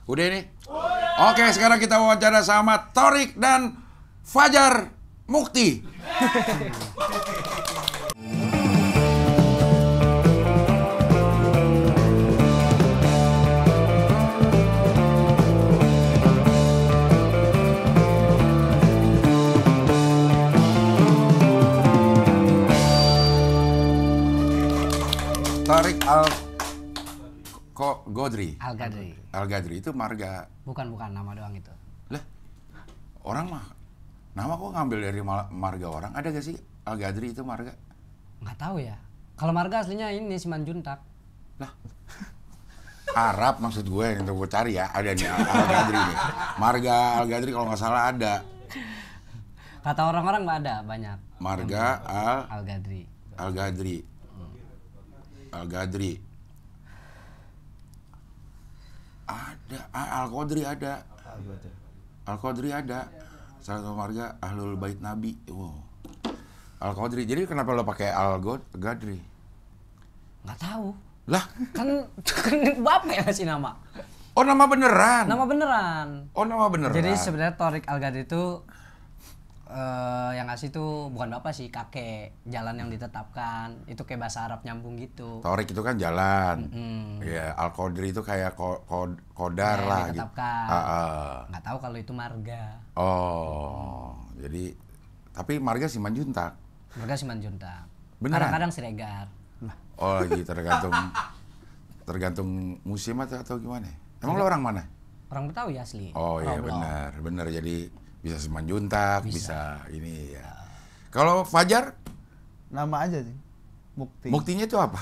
Udah ini? Oke, sekarang kita wawancara sama Thorik dan Fajar Mukti. Thorik Godri. Al-Gadri itu marga. Bukan nama doang itu. Lah, orang mah nama kok ngambil dari marga orang? Ada gak sih Al-Gadri itu marga? Nggak tahu ya. Kalau marga aslinya ini Simanjuntak. Lah, Arab maksud gue yang gue cari ya. Ada nih Al-Gadri nih. Marga Al-Gadri kalau nggak salah ada. Kata orang-orang nggak ada, banyak. Marga Al-Gadri. Al-Gadri. Ada, Al-Qadri ada. Al-Qadri ada. Salah satu marga Ahlul Bait Nabi. Wow. Al-Qadri. Jadi kenapa lo pakai Al-Gadri? Nggak tahu. Lah, Kan bapak yang ngasih nama. oh nama beneran. Nama beneran. Oh nama beneran. Jadi sebenarnya Thorik Al-Gadri itu yang ngasih tuh bukan bapak sih, kakek. Jalan yang ditetapkan. Itu kayak bahasa Arab nyambung gitu. Thorik itu kan jalan. Ya, Al-Qadri itu kayak kodar Yang lah ditetapkan. gitu. Nggak tahu kalau itu marga. Oh, jadi tapi marga Simanjuntak. Marga Simanjuntak. Beneran? Kadang-kadang Siregar. Oh, lagi tergantung musim atau gimana? Emang lo orang mana? Orang Betawi asli. Oh iya Blok. benar. Jadi bisa Simanjuntak, bisa ini ya. Kalau Fajar, Nama aja sih. Mukti. buktinya itu apa?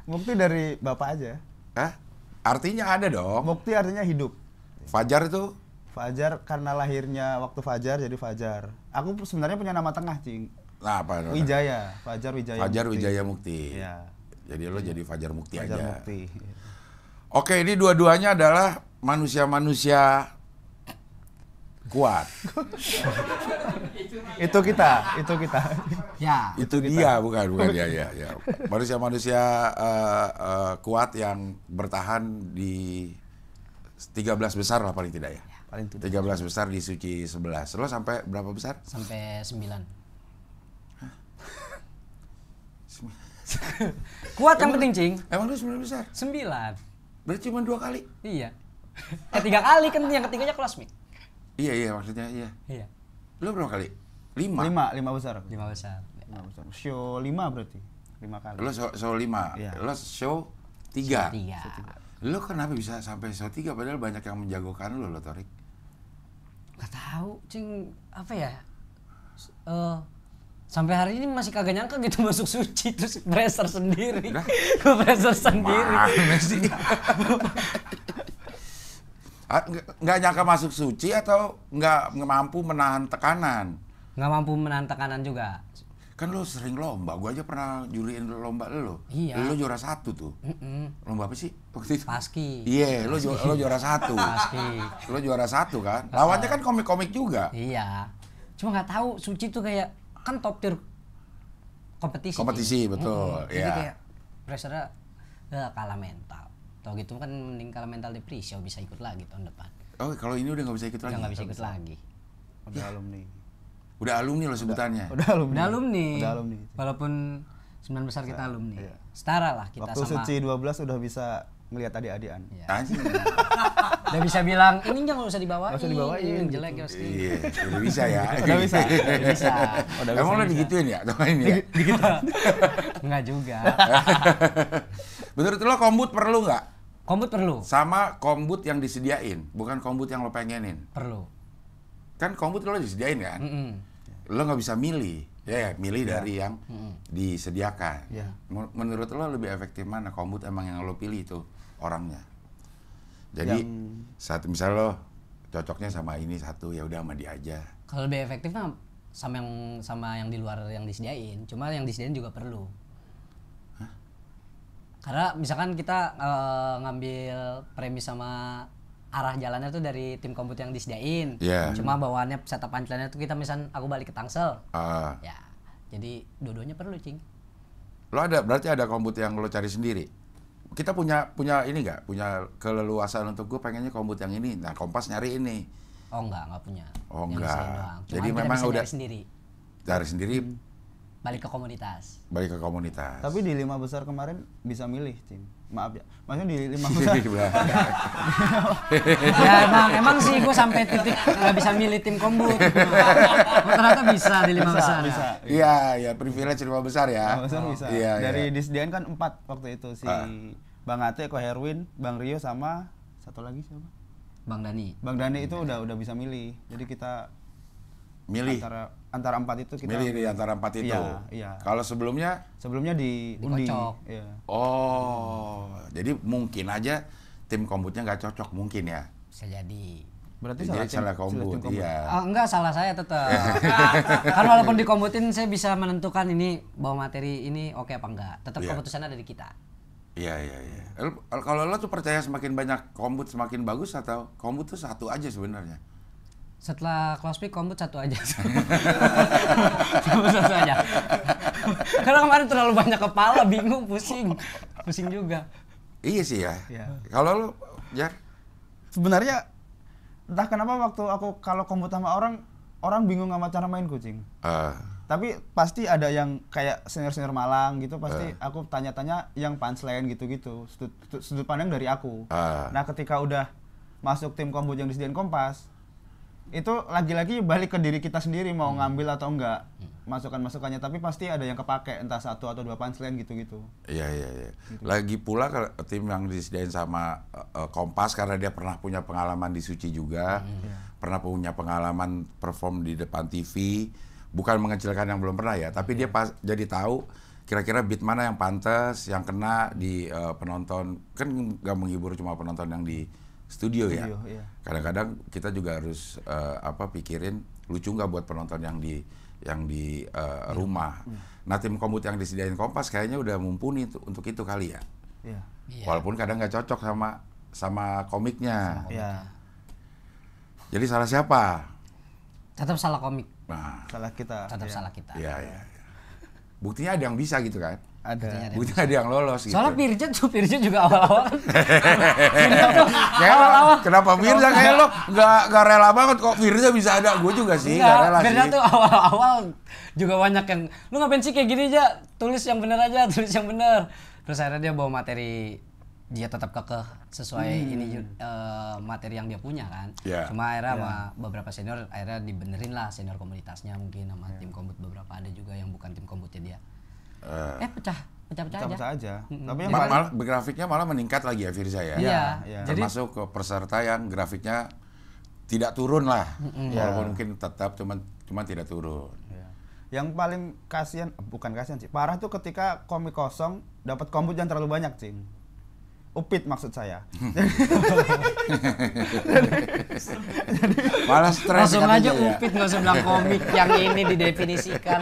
Mukti dari bapak aja. Hah? Artinya ada dong. Mukti artinya hidup. Fajar itu Fajar karena lahirnya waktu Fajar jadi Fajar. Aku sebenarnya punya nama tengah, Cing. nah apa? Wijaya. Fajar Wijaya. Fajar Mukti. Wijaya Mukti. Iya. Jadi lo jadi Fajar Mukti Fajar aja. Mukti. Oke, ini dua-duanya adalah manusia-manusia kuat. Itu kita. Ya. Itu dia, bukan dia ya. Manusia-manusia kuat yang bertahan di 13 besar lah paling tidak ya. Paling tidak. 13 besar di Suci 11. Lo sampai berapa besar? Sampai 9. Kuat yang penting, Cing. Emang lo 9 besar? 9. Berarti cuma 2 kali? Iya. 3 kali kan, yang ketiganya kelas mik. Iya, maksudnya iya. Iya. Lo berapa kali? 5? 5 besar. 5 besar. 5 besar. Show 5 berarti. 5 kali. Lo show 5, Iya. lo show 3. 3. Lo kenapa bisa sampai show 3 padahal banyak yang menjagokan lo Thorik? Gak tahu, Cing. Apa ya? Sampai hari ini masih kagak nyangka gitu masuk suci terus pressure sendiri. Gue pressure sendiri. Mana sih? Nggak nyangka masuk suci atau nggak mampu menahan tekanan? Nggak mampu menahan tekanan juga. Kan lo sering lomba, gua aja pernah juriin lomba lo. Iya. Lo juara 1 tuh. Lomba apa sih waktu itu? Paski. Iya, lo juara 1. Paski. Lo juara 1 kan? Lawannya kan komik-komik juga. Iya. Cuma nggak tahu suci tuh kayak kan top tier kompetisi. Kompetisi, betul. Jadi Iya. kayak pressure-nya kalah mental. Tau gitu kan mending kalah mental di pre-show bisa ikut lagi tahun depan. Oh, kalau ini udah nggak bisa ikut Udah lagi. nggak bisa ikut lagi. Udah alumni. Udah alumni lo sebutannya. Udah alumni. Udah alumni. Udah alumni. Walaupun 9 besar kita alumni. Iya. Setara lah kita Waktu sama. suci 12 udah bisa ngelihat adik-adikan. Iya. Anjing. Udah bisa bilang ini jangan usah dibawain. Nggak usah dibawain, Yang gitu. jelek ya pasti. Iya, udah bisa ya. Udah bisa. Udah bisa. Udah Emang bisa. lo digituin ya? Doain ya? Enggak juga. Menurut lo kombut perlu nggak? Kombut perlu. Sama kombut yang disediain, bukan kombut yang lo pengenin. Perlu. Kan kombut lo disediain kan? Lo nggak bisa milih. Ya, milih dari yang disediakan. Iya. Menurut lo lebih efektif mana? Kombut emang yang lo pilih itu orangnya. Jadi saat misal lo cocoknya sama ini satu, ya udah sama dia aja. Kalau lebih efektif mah sama yang di luar yang disediain. Cuma yang disediain juga perlu. Karena misalkan kita ngambil premis sama arah jalannya tuh dari tim kombut yang disediain. Iya. Cuma bawaannya setup punchline-nya tuh kita misal aku balik ke Tangsel. Ah. Ya. Jadi dua-duanya perlu, Cing. Lo berarti ada kombut yang lo cari sendiri? kita punya ini nggak? Punya keleluasan untuk gue pengennya kombut yang ini. Nah, Kompas nyari ini. Oh nggak punya. Oh, Yang enggak. desain doang. Cuma Jadi kita memang bisa udah nyari sendiri. Dari sendiri Balik ke komunitas. balik ke komunitas. Tapi di 5 besar kemarin bisa milih, Cing. Maaf ya. Maksudnya di 5 besar. Ya emang sih gue sampai titik nggak bisa milih tim kombut. Ternyata bisa di 5 besar. Bisa. Iya, ya privilege 5 besar ya. 5 besar bisa. Iya, Dari iya. disediain kan 4 waktu itu si Bang Ate, Ko Herwin, Bang Rio sama satu lagi siapa? Bang Dani. Bang Dani itu udah bisa milih. Jadi kita Milih. antara 4 itu kita Milih di antara 4 itu. Iya. Kalau sebelumnya Sebelumnya diundi. Dikocok. Iya. oh, jadi mungkin aja tim kombutnya nggak cocok mungkin ya. Bisa jadi. Berarti Jadi salah kombut, iya. Enggak, salah saya tetap. Kan walaupun dikombutin saya bisa menentukan ini bawa materi ini oke apa enggak. Tetap Iya. keputusan ada di kita. Iya. Kalau lo tuh percaya semakin banyak kombut semakin bagus atau kombut tuh satu aja sebenarnya? Setelah close pick kombut satu aja. Kombut satu aja. Karena kemarin terlalu banyak kepala, bingung, pusing juga. Iya sih ya. Iya. Kalau lo, ya, Sebenarnya entah kenapa waktu aku kalau kombut sama orang bingung sama cara main kucing. Tapi pasti ada yang kayak senior Malang gitu, pasti aku tanya-tanya yang punchline gitu-gitu, sudut pandang dari aku. Nah ketika udah masuk tim kombut yang disediain Kompas, itu lagi-lagi balik ke diri kita sendiri mau ngambil atau enggak masukan-masukannya, tapi pasti ada yang kepake entah 1 atau 2 punchline gitu-gitu. Iya. Lagi pula kalau tim yang disediain sama Kompas karena dia pernah punya pengalaman di Suci juga, pernah punya pengalaman perform di depan TV, bukan mengecilkan yang belum pernah ya, tapi dia jadi tahu kira-kira beat mana yang pantas, yang kena di penonton. Kan nggak menghibur cuma penonton yang di studio ya. Iya. Kadang-kadang kita juga harus pikirin lucu nggak buat penonton yang di rumah. Nah tim kombut yang disediain Kompas kayaknya udah mumpuni untuk itu kali ya. Iya. Iya. Walaupun kadang nggak cocok sama komiknya. Iya. Jadi salah siapa? Tetap salah komik. Nah, Salah kita. Tetap Iya. salah kita. iya. Buktinya ada yang bisa gitu kan? Ada. Buktinya ada yang lolos gitu. Soalnya Pirja juga awal-awal kan. Kayak lo, kenapa Firza kayak lo nggak rela banget kok Firza bisa ada, gue juga sih nggak rela Pirja sih. tuh awal-awal juga banyak yang lu ngapain sih kayak gini aja, tulis yang bener aja, tulis yang bener. Terus akhirnya dia bawa materi, dia tetap kekeh sesuai materi yang dia punya kan. Iya. Cuma akhirnya sama beberapa senior akhirnya dibenerin lah, senior komunitasnya mungkin sama tim kombut beberapa ada juga yang bukan tim kombutnya dia. Pecah-pecah aja. Pecah aja. Tapi yang Malah grafiknya malah meningkat lagi ya Firza ya. Iya. Jadi Termasuk ke peserta yang grafiknya tidak turun lah. Walaupun mungkin tetap cuma tidak turun. Iya. Yang paling bukan kasihan sih, parah tuh ketika komik kosong dapat kombut yang terlalu banyak, Cing. Upit maksud saya. Malah stres langsung katanya aja ya. upit, nggak usah bilang komik yang ini didefinisikan.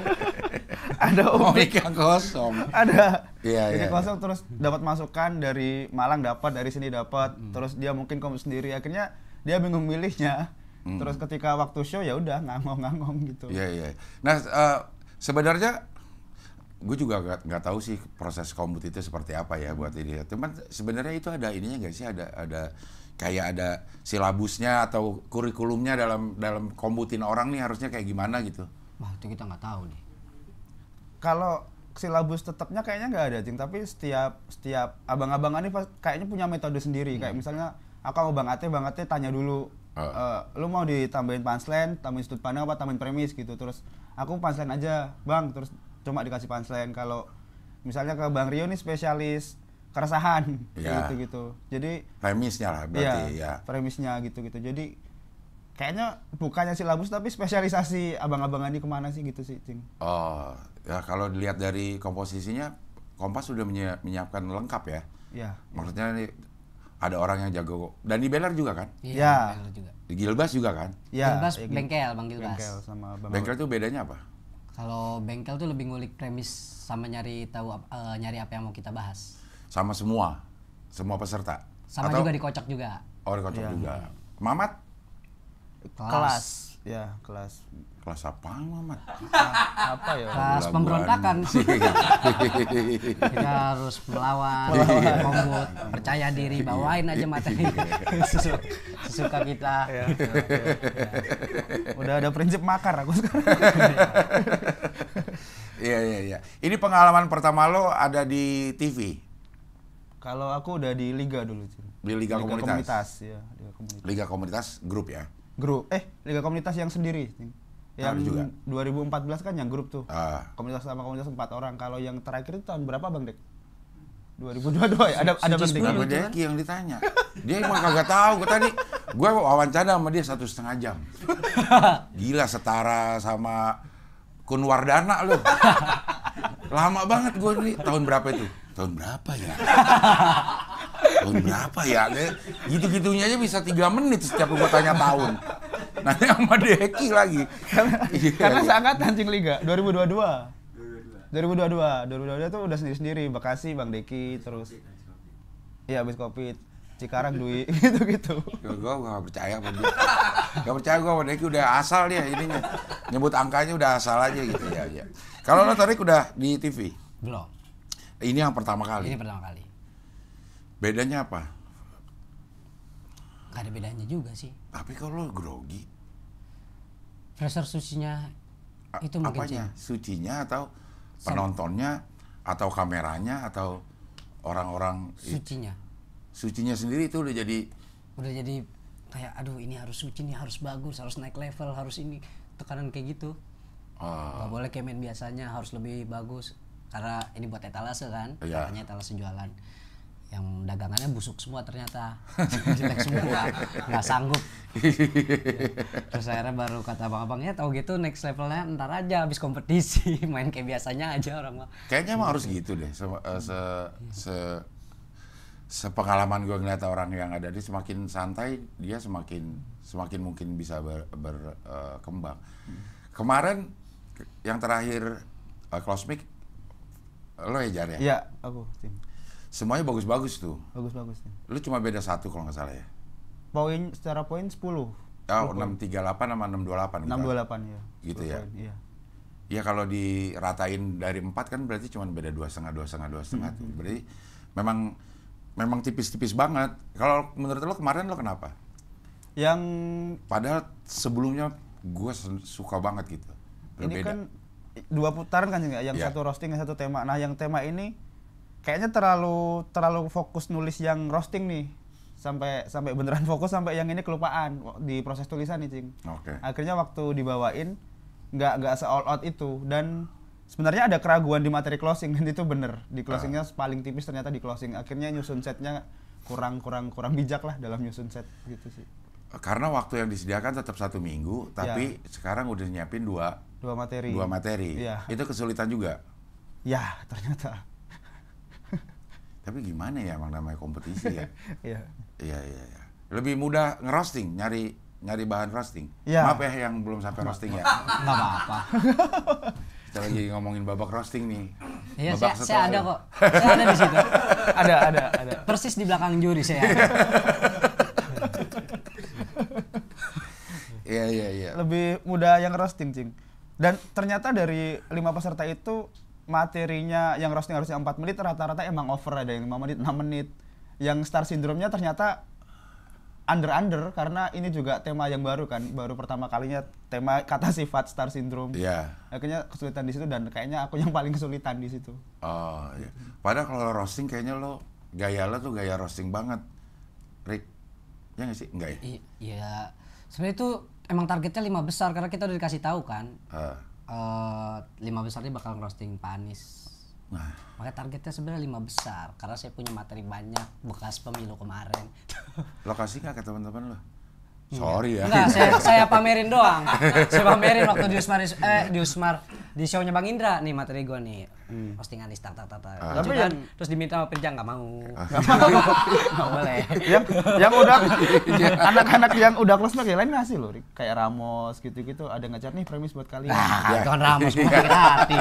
Ada upit, Komik yang kosong. ada. Iya, Jadi iya. kosong terus dapat masukan dari Malang dapat, dari sini dapat. Terus dia mungkin kombut sendiri, akhirnya dia bingung milihnya. Terus ketika waktu show ya udah ngangong-ngangong gitu. Iya. Nah, sebenarnya gue juga nggak tahu sih proses kombut itu seperti apa ya buat ini. Cuman sebenarnya itu ada ininya nggak sih? Ada kayak ada silabusnya atau kurikulumnya dalam kombutin orang nih harusnya kayak gimana gitu? Wah itu kita nggak tahu nih. Kalau silabus tetapnya kayaknya nggak ada, Cing. Tapi setiap abang-abangan ini kayaknya punya metode sendiri. Kayak misalnya aku mau Bang Ate tanya dulu, lu mau ditambahin punchline, tambahin sudut pandang apa tambahin premis gitu. Terus aku punchline aja, Bang. Terus cuma dikasih punchline. Kalau misalnya ke Bang Rio nih spesialis keresahan Ya. gitu. Jadi Premisnya lah berarti ya. premisnya gitu. Jadi kayaknya bukannya silabus tapi spesialisasi abang-abangan ini kemana sih gitu sih, Cing. Oh, ya kalau dilihat dari komposisinya, Kompas sudah menyiapkan lengkap ya. Iya. Maksudnya nih ada orang yang jago dan di Beler juga kan? Iya. Bener juga. Di Gilbas juga kan? Iya. Gilbas ya gitu. bengkel, Bang Gilbas. Bengkel sama Bang. Bengkel tuh bedanya apa? Kalau bengkel tuh lebih ngulik premis sama nyari apa yang mau kita bahas. Sama semua peserta? Sama Atau- juga dikocok juga. Oh, dikocok Iya. juga. Mamat? Kelas. Ya, kelas apa, Mamat? apa ya? Kelas pemberontakan. Kita harus melawan, kombut, percaya diri, bawain aja materi sesuka kita. Ya. Udah ada prinsip makar aku sekarang. Iya. Ini pengalaman pertama lo ada di TV? Kalau aku udah di liga dulu, Cing. Di Liga Komunitas? Ya, Liga Komunitas. Liga Komunitas grup ya? Liga Komunitas yang sendiri, Cing. Yang juga. 2014 kan yang grup tuh. Komunitas sama komunitas 4 orang. Kalau yang terakhir itu tahun berapa, Bang Dek? 2022 ya? Ada Bang Dek. Bang Deki yang ditanya. Dia emang kagak tahu. Gue wawancara sama dia 1,5 jam. Gila, setara sama Kunwardana lu. Lama banget gue nih. Tahun berapa itu? Tahun berapa ya? Gitu-gitunya aja bisa 3 menit setiap gue tanya tahun. Nanti sama Deki lagi. Karena sangat anjing liga 2022 tuh udah sendiri-sendiri. Bekasi Bang Deki, terus iya habis Covid, Cikarang Dwi gitu-gitu. Gue gak percaya sama dia. Gak percaya gue sama Deki, udah asal dia ininya. Nyebut angkanya udah asal aja gitu ya. Kalau lo Tarik udah di TV? Belum. Ini yang pertama kali? Ini pertama kali. Bedanya apa? Gak ada bedanya juga sih. Tapi kalau lo grogi? Pressure sucinya itu mungkin apanya? Sucinya atau penontonnya atau kameranya atau orang-orang? Sucinya. Sucinya sendiri itu udah jadi kayak aduh ini harus suci nih, harus bagus, harus naik level, harus ini, tekanan kayak gitu. Gak boleh kayak main biasanya, harus lebih bagus. Karena ini buat etalase kan, katanya etalase jualan. Yang dagangannya busuk semua ternyata, jelek semua, nggak sanggup. Terus akhirnya baru kata abang-abangnya, tahu gitu next levelnya ntar aja habis kompetisi, main kayak biasanya aja orang mah. Kayaknya emang harus gitu deh. Sepengalaman gue ngeliat orang yang ada di semakin santai, dia semakin mungkin bisa berkembang. Kemarin yang terakhir Closmic, lo ya Jar ya? Iya, aku. Tim. Semuanya bagus-bagus tuh. Bagus. Tim. Lu cuma beda 1 kalau nggak salah ya? Secara poin 10. Oh, 638 sama 628 gitu. 628 ya. Gitu ya? Iya. Ya kalau diratain dari 4 kan berarti cuma beda 2,5 tuh. Berarti memang tipis-tipis banget. Kalau menurut lo kemarin lo kenapa? Yang padahal sebelumnya gue suka banget gitu. Berbeda. Ini kan 2 putaran kan yang satu roasting, yang satu tema. Nah, yang tema ini kayaknya terlalu fokus nulis yang roasting nih. Sampai beneran fokus sampai yang ini kelupaan di proses tulisan nih, Cing. Okay. Akhirnya waktu dibawain nggak se-all out itu, dan sebenarnya ada keraguan di materi closing, dan itu bener. Di closingnya paling tipis ternyata di closing. Akhirnya nyusun setnya kurang bijak lah dalam nyusun set gitu sih. Karena waktu yang disediakan tetap 1 minggu, tapi sekarang udah nyiapin 2 materi. Iya. Itu kesulitan juga? Ya, ternyata. Tapi gimana ya, emang namanya kompetisi ya? Iya. Iya. Lebih mudah ngerosting, nyari bahan roasting. Ya. Maaf ya yang belum sampai roasting ya. Nggak apa-apa. Kita lagi ngomongin babak roasting nih. Iya, saya ada kok. Saya ada di situ. Ada. Persis di belakang juri saya. Iya. Lebih mudah yang roasting, Cing. Dan ternyata dari 5 peserta itu materinya yang roasting harusnya 4 menit, rata-rata emang over, ada yang 5 menit, 6 menit. Yang Star Syndrome-nya ternyata under karena ini juga tema yang baru kan, baru pertama kalinya tema kata sifat Star Syndrome. Iya. Akhirnya kesulitan di situ, dan kayaknya aku yang paling kesulitan di situ. Oh iya. Padahal kalau roasting kayaknya gaya lo tuh gaya roasting banget, Rick. Ya nggak sih? Enggak ya? Iya. Sebenarnya itu emang targetnya 5 besar karena kita udah dikasih tahu kan. 5 besarnya bakal roasting Pak Anies. Nah. Makanya targetnya sebenarnya 5 besar karena saya punya materi banyak bekas pemilu kemarin. Lo kasih nggak ke teman-teman lo? Sorry ya. Enggak, saya pamerin doang. Saya pamerin waktu di Usmar di show-nya Bang Indra, nih materi gue nih. Postingan Anies Tapi kan, terus diminta sama Pirja nggak mau. Nggak boleh. Yang udah anak-anak yang udah close ya lain ngasih loh, Rick. Kayak Ramos gitu-gitu, ada ngajar nih premis buat kalian. Tuan Ramos mau sakit hati.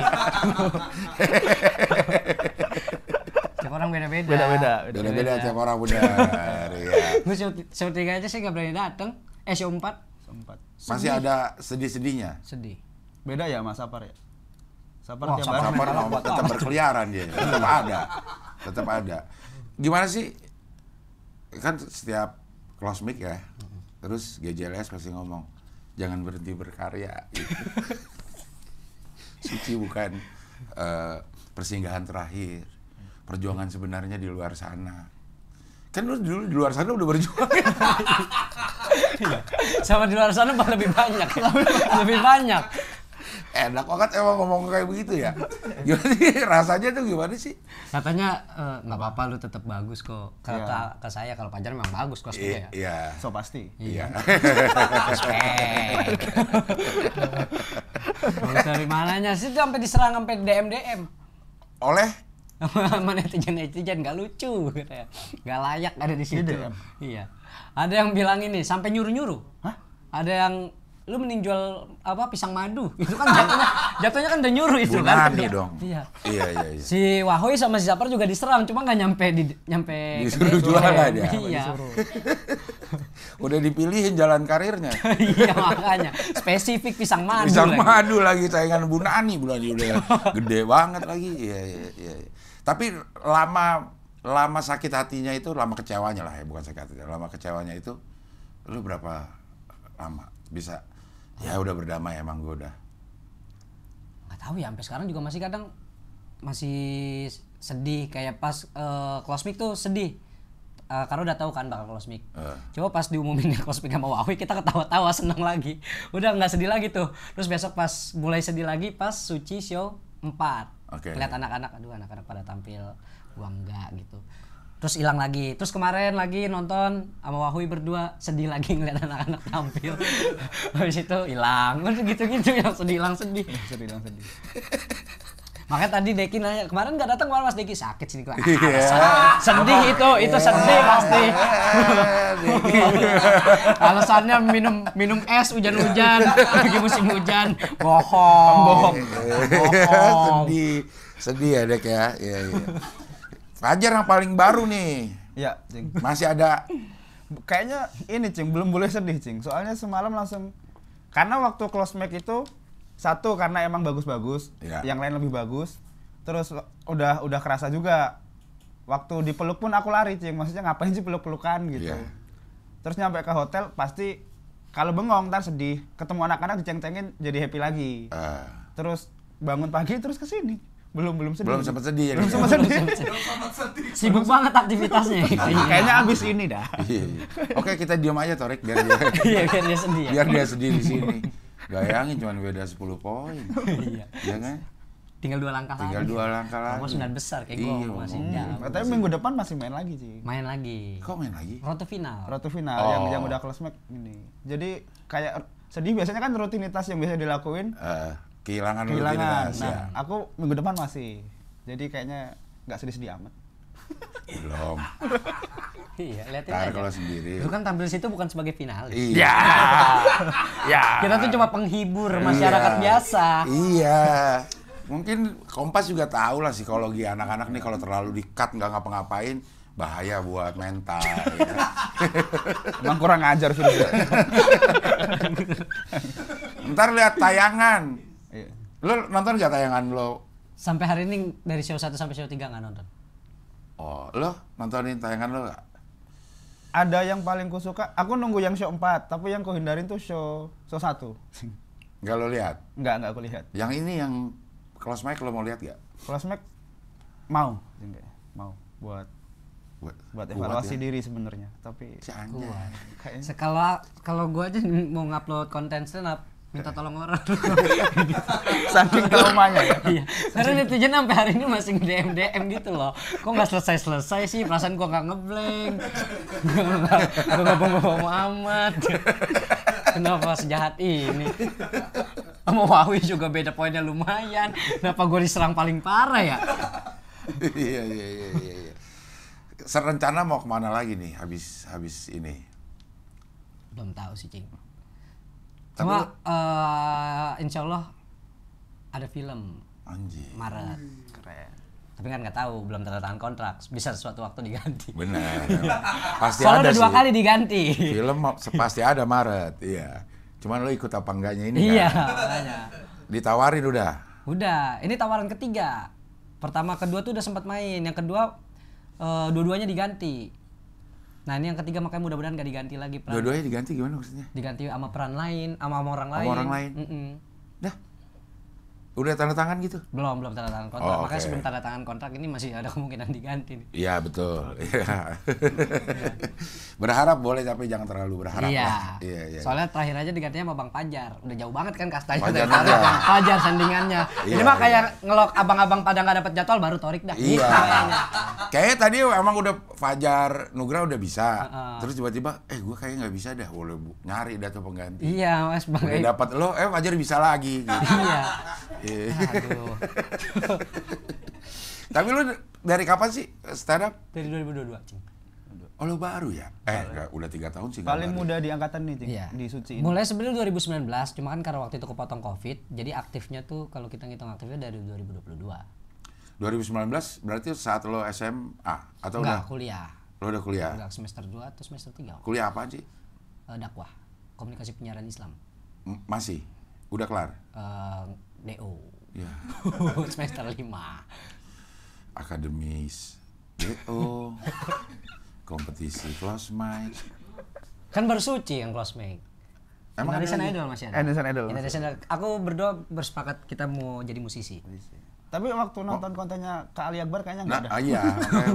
Tiap orang beda-beda. Beda-beda tiap orang benar. Iya. Gue show 3 aja sih nggak berani dateng. Show 4. 4. Masih ada sedih-sedihnya. Sedih. Beda ya Mas Sapar ya? Sapar Wah, tiap Sapar hari. Sapar mau tetap berkeliaran dia, tetap ada. Gimana sih? Kan setiap close mic ya, terus GJLS pasti ngomong, jangan berhenti berkarya. Gitu. Suci bukan persinggahan terakhir, perjuangan sebenarnya di luar sana. Kan lu dulu di luar sana udah berjuang. Sama di luar sana lebih banyak. Lebih banyak. Enak banget emang ngomong kayak begitu ya. Gimana sih rasanya tuh gimana sih? Katanya nggak apa-apa lu tetap bagus kok. Kata ke saya kalau Fajar memang bagus cosplay ya. Iya. So pasti. Iya. Respect. Dari mananya sih sampai diserang sampai DM. Oleh Sama netizen nggak lucu katanya. Nggak layak ada di situ. Iya. Ada yang bilang ini sampai nyuruh-nyuruh. Hah? Ada yang lu mending jual apa pisang madu. Itu kan jatuhnya kan udah nyuruh itu kan. Bunani dong. Iya. Iya. Si Wahoy sama si Sapar juga diserang, cuma nggak nyampe Disuruh jualan ya. Iya. Udah dipilihin jalan karirnya. Iya makanya spesifik pisang madu. Pisang lagi. madu lagi saingan Bunani udah gede banget lagi. Iya. Tapi lama sakit hatinya itu, lama kecewanya lah ya, bukan sakit hati. Lama kecewanya itu lu berapa lama bisa ya udah berdamai emang gue udah. Nggak tahu ya, sampai sekarang juga masih kadang masih sedih kayak pas close mic tuh sedih. Karena udah tahu kan bakal close mic. Coba pas diumumin close mic sama Wawi kita ketawa-tawa seneng lagi. Udah nggak sedih lagi tuh. Terus besok pas mulai sedih lagi pas Suci show 4. Okay. Lihat anak-anak, aduh anak-anak pada tampil, gua enggak gitu. Terus hilang lagi. Terus kemarin lagi nonton sama Wahui berdua, sedih lagi ngeliat anak-anak tampil. Habis itu hilang. Gitu-gitu yang sedih hilang sedih. Sedih. Makanya tadi Deki nanya, kemarin nggak datang kemarin Mas Deki sakit sini gua. Iya. Sedih itu sedih pasti. Alasannya minum es hujan-hujan, lagi musim hujan. Bohong. Sedih ya Dek ya. Iya. Fajar yang paling baru nih. Iya, Cing. Masih ada. Kayaknya ini Cing, belum boleh sedih Cing. Soalnya semalam langsung, karena waktu close mic itu satu karena emang bagus-bagus, yang lain lebih bagus. Terus udah kerasa juga. Waktu dipeluk pun aku lari Cing, maksudnya ngapain sih peluk-pelukan gitu. Yeah. Terus nyampe ke hotel pasti kalau bengong ntar sedih, ketemu anak-anak diceng-cengin jadi happy lagi. Terus bangun pagi terus ke sini. Belum sedih. Belum sempat sedih ya. Belum sempat sedih. Sibuk banget aktivitasnya. Kayaknya abis ini dah. Oke, kita diam aja Torik biar dia. Iya, biar dia sedih ya. Biar dia sedih di sini. Bayangin cuma beda 10 poin. Iya. Iya kan? Tinggal 2 langkah lagi. Tinggal 2 langkah lagi. Kamu 9 besar kayak gue masih jauh. Tapi minggu depan masih main lagi sih. Main lagi. Kok main lagi? Roto final. Roto final yang udah close mic ini. Jadi kayak sedih biasanya kan rutinitas yang biasa dilakuin. Kehilangan rutinitas. Nah, Ya. aku minggu depan masih. Jadi kayaknya nggak sedih-sedih amat. Belum. Iya, liatin Ntar aja. kalau sendiri. Lu kan tampil situ bukan sebagai finalis. Iya. Kita tuh cuma penghibur masyarakat biasa. Iya. Mungkin Kompas juga tahu lah psikologi anak-anak nih kalau terlalu di-cut nggak ngapa-ngapain bahaya buat mental. Ya. Emang kurang ajar sudah. Ntar lihat tayangan. Iya. Lo nonton nggak tayangan lo? Sampai hari ini dari show 1 sampai show 3 nggak nonton. Oh, lo nontonin tayangan lo nggak? Ada yang paling kusuka, aku nunggu yang show 4, tapi yang kuhindarin tuh show 1. Nggak lo lihat? Nggak aku lihat. Yang ini yang close mic lo mau lihat nggak? Close mic mau buat evaluasi diri sebenarnya, tapi Si anjay. kayaknya Kalau gua aja mau ngupload konten stand up minta tolong orang. saking traumanya ya. Iya. Karena netizen sampai hari ini masih DM gitu loh. Kok nggak selesai sih? Perasaan gua nggak ngeblank. Gua nggak bohong amat. Kenapa sejahat ini? Sama Wawi juga beda poinnya lumayan. Kenapa gua diserang paling parah ya? Iya. Serencana mau kemana lagi nih habis ini? Belum tahu sih, Cing. Tapi Cuma insya Allah ada film anjir. Maret. Keren. Tapi kan nggak tahu, belum tanda tangan kontrak. Bisa suatu waktu diganti. Benar. Pasti Soalnya ada udah 2 sih. kali diganti. Film pasti ada Maret, iya. Cuman lo ikut apa enggaknya ini Iya, kan? makanya. Ditawarin udah? Udah, ini tawaran ketiga. Pertama, kedua tuh udah sempat main. Yang kedua, dua-duanya diganti. Nah ini yang ketiga makanya mudah-mudahan gak diganti lagi peran. Dua-duanya diganti gimana maksudnya? Diganti sama peran lain, sama orang lain. Sama orang lain? Dah? Udah tanda tangan gitu? Belum tanda tangan kontrak. Makanya sebelum tanda tangan kontrak ini masih ada kemungkinan diganti nih. Iya betul. Iya. Berharap boleh tapi jangan terlalu berharap. Iya. Iya. Soalnya terakhir aja digantinya sama Bang Pajar. Udah jauh banget kan kastanya. Pajar sandingannya. Iya, ini mah kayak ngelok abang-abang pada nggak dapet jadwal baru Torik dah. Iya. Gitu kayaknya. Kayaknya tadi emang udah Fajar Nugra udah bisa. Terus tiba-tiba gue kayaknya nggak bisa dah. Boleh nyari dah tuh pengganti. Iya Mas Bang. Udah dapat lo, Fajar bisa lagi. Gitu. Iya. Aduh. Tapi lu dari kapan sih stand up? Dari 2022, Cing. Oh lu baru ya? Enggak, udah 3 tahun sih. Paling muda di angkatan nih, Cing. Iya. Di Suci ini. Mulai sebenarnya 2019, cuma kan karena waktu itu kepotong Covid, jadi aktifnya tuh kalau kita ngitung aktifnya dari 2022. 2019 berarti saat lo SMA atau Enggak, udah? kuliah. Lo udah kuliah? Enggak, semester 2 atau semester 3. Kuliah apaan sih? Dakwah, komunikasi penyiaran Islam. Masih? Udah kelar? DO. Ya. Semester 5. Akademis. DO. Kompetisi close mic. Kan baru Suci yang close mic. Emang Indonesian ada lagi? Idol masih ada. Indonesian Idol. Indonesian Idol. Aku berdua bersepakat kita mau jadi musisi. Tapi waktu nonton kontennya Kak Ali Akbar kayaknya nggak ada. Iya.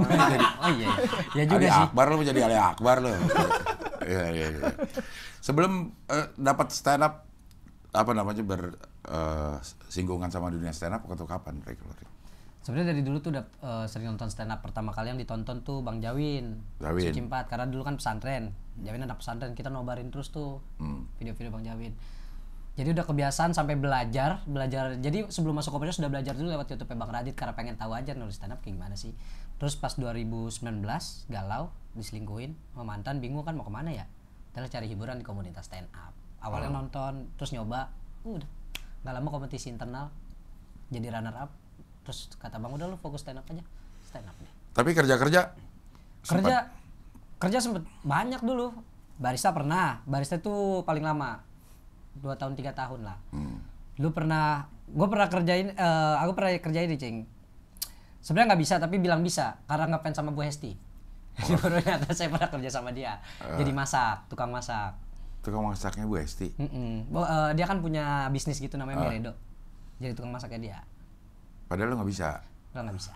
Makanya jadi Oh iya. Ya juga Ali sih. Akbar lo menjadi Ali Akbar lo. Iya. Sebelum dapat stand up apa namanya bersinggungan sama dunia stand up atau kapan regular? Sebenarnya dari dulu tuh udah sering nonton stand up. Pertama kali yang ditonton tuh Bang Jawin. Suci 4 karena dulu kan pesantren. Jawin anak pesantren, kita nobarin terus tuh video-video Bang Jawin. Jadi udah kebiasaan sampai belajar. Jadi sebelum masuk komunitas sudah belajar dulu lewat YouTube Bang Radit karena pengen tahu aja nulis stand up kayak gimana sih. Terus pas 2019 galau, diselingkuhin sama mantan, bingung kan mau kemana ya. Terus cari hiburan di komunitas stand up. Awalnya nonton, terus nyoba, udah nggak lama kompetisi internal, jadi runner up. Terus kata Bang udah lu fokus stand up aja, stand up deh. Tapi Kerja sempet banyak dulu. Barista pernah, barista tuh paling lama 2 tahun 3 tahun lah. Gue pernah kerjain, aku pernah kerjain di Cing. Sebenarnya nggak bisa tapi bilang bisa karena ngefans sama Bu Hesti. Baru ternyata saya pernah kerja sama dia. Jadi tukang masak. Tukang masaknya Bu Hesti. Dia kan punya bisnis gitu namanya Meredo. Jadi tukang masaknya dia. Padahal lo nggak bisa. Padahal nggak bisa.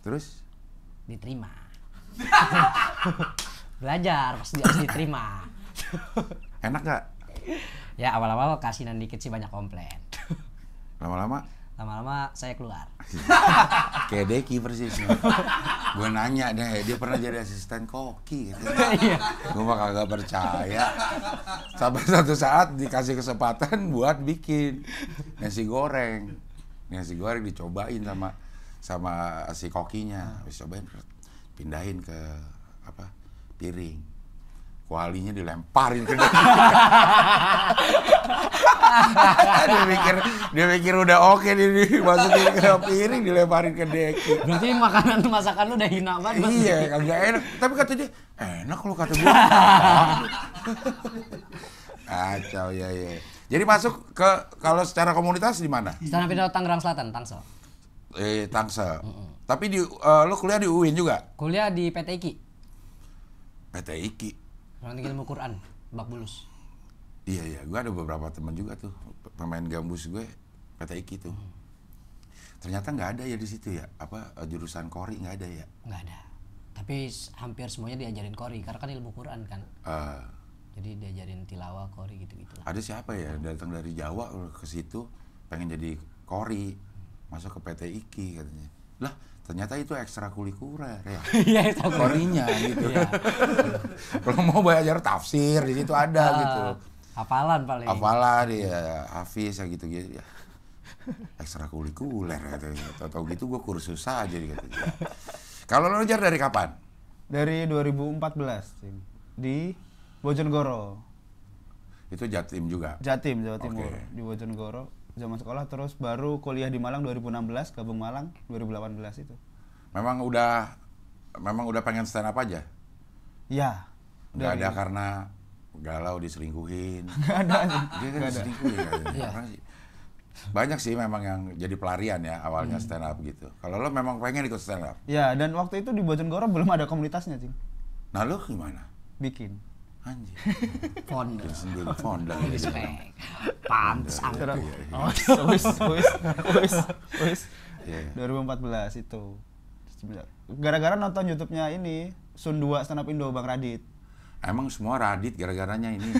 Terus? Diterima. Belajar harus diterima. Enak nggak? Ya awal-awal kasinan dikit sih banyak komplain. Lama-lama? Lama-lama saya keluar. Kayak Deki persis. Gue nanya deh, dia pernah jadi asisten koki gitu. Gue mah kagak percaya. Sampai satu saat dikasih kesempatan buat bikin nasi goreng. Nasi goreng dicobain sama si kokinya. Habis cobain pindahin ke piring. Kualinya dilemparin ke Deki. dia mikir udah oke dimasukin ke piring dilemparin ke Deki. Berarti masakan lu udah hina banget. Iya, kagak enak. Tapi kata dia, enak kalau kata gue. Kacau ya. Jadi masuk ke kalau secara komunitas di mana? Stand up Indo Tangerang Selatan, Tangsel. Tangsel. Tapi lu kuliah di UIN juga? Kuliah di PT IKI. PT IKI. Orang tinggal ilmu Quran, Bak Bulus. Iya, gue ada beberapa teman juga tuh pemain gambus gue PT IKI tuh. Ternyata nggak ada ya di situ ya, jurusan kori nggak ada ya? Nggak ada. Tapi hampir semuanya diajarin kori karena kan ilmu Quran kan. Jadi diajarin tilawah, kori gitu-gitu. Ada siapa ya datang dari Jawa ke situ pengen jadi kori, masuk ke PT IKI katanya. Lah, ternyata itu ekstrakurikuler ya. Iya, korinya gitu. Kalau mau belajar tafsir di situ ada gitu. Hafalan paling. Hafalan ya, hafiz ya gitu-gitu ya. Ekstrakurikuler katanya. Tahu gitu gue kursus aja katanya. Kalau lo belajar dari kapan? Dari 2014 di Bojonegoro. Itu Jatim juga? Jatim, Jawa Timur. Di Bojonegoro zaman sekolah, terus baru kuliah di Malang 2016, gabung Malang 2018 itu. Memang udah pengen stand up aja? Iya. Nggak ada karena galau diselingkuhin. Nggak ada sih. Dia kan diselingkuhin katanya. Iya. Orang sih. Banyak sih memang yang jadi pelarian ya awalnya stand up gitu. Kalau lo memang pengen ikut stand up. Ya, dan waktu itu di Bojonegoro belum ada komunitasnya, Cing. Nah lo gimana? Bikin. Anjir. Founder. Bikin sendiri founder. Respect. Pantes Iya, angkat. iya. Wis. Iya. 2014 itu. Gara-gara nonton YouTube-nya ini Sun 2 Stand Up Indo Bang Radit. Emang semua Radit gara-garanya ini.